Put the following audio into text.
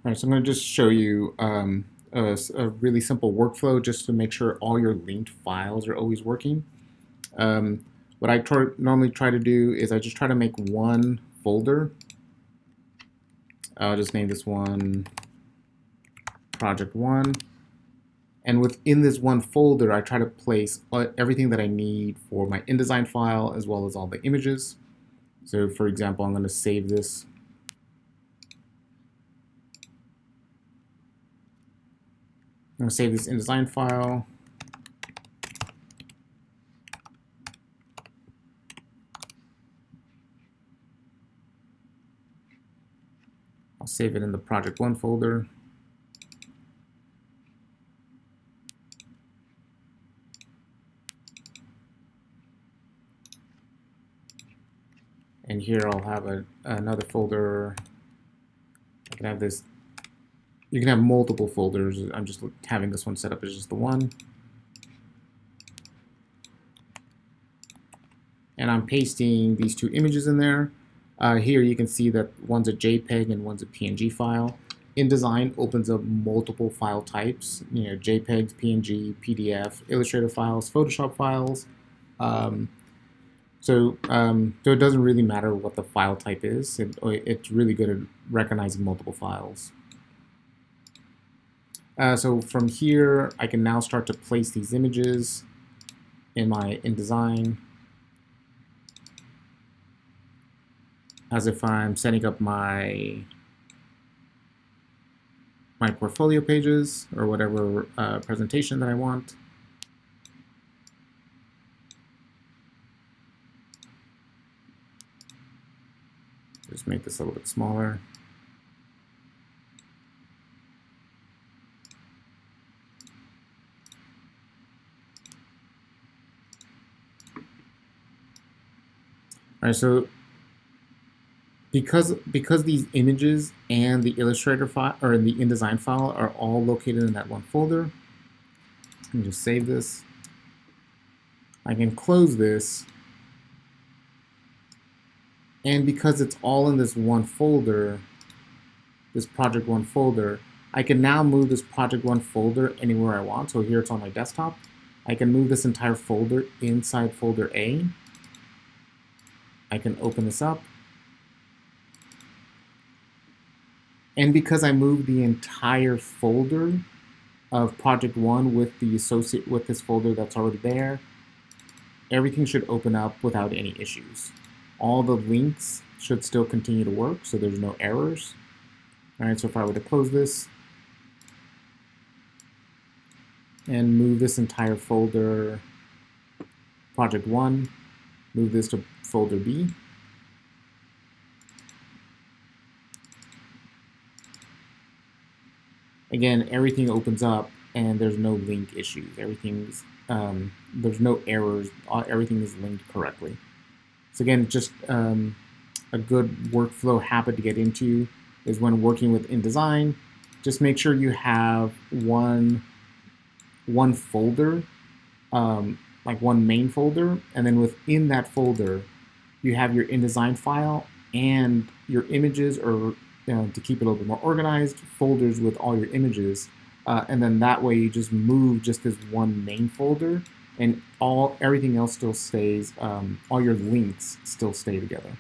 All right, so I'm going to just show you a really simple workflow just to make sure all your linked files are always working. What I normally try to do is I just try to make one folder. I'll just name this one Project 1. And within this one folder, I try to place everything that I need for my InDesign file as well as all the images. So for example, I'm going to save this. I'm going to save this InDesign file. I'll save it in the Project 1 folder. And here I'll have another folder. I can have this. You can have multiple folders. I'm just having this one set up as just the one. And I'm pasting these two images in there. Here you can see that one's a JPEG and one's a PNG file. InDesign opens up multiple file types, JPEGs, PNG, PDF, Illustrator files, Photoshop files. So it doesn't really matter what the file type is. It's really good at recognizing multiple files. So from here, I can now start to place these images in my InDesign as if I'm setting up my portfolio pages or whatever presentation that I want. Just make this a little bit smaller. All right, so because these images and the Illustrator file or the InDesign file are all located in that one folder, let me just save this. I can close this, and because it's all in this one folder, this Project 1 folder, I can now move this Project 1 folder anywhere I want. So here it's on my desktop. I can move this entire folder inside folder A. I can open this up. And because I moved the entire folder of Project 1 with this folder that's already there, everything should open up without any issues. All the links should still continue to work, so there's no errors. All right, so if I were to close this and move this entire folder, Project 1, move this to folder B. Again, everything opens up and there's no link issues. There's no errors. Everything is linked correctly. So again, just a good workflow habit to get into is when working with InDesign, just make sure you have one folder, like one main folder, and then within that folder, you have your InDesign file and your images, or to keep it a little bit more organized, folders with all your images, and then that way you just move just this one main folder, and everything else still stays. All your links still stay together.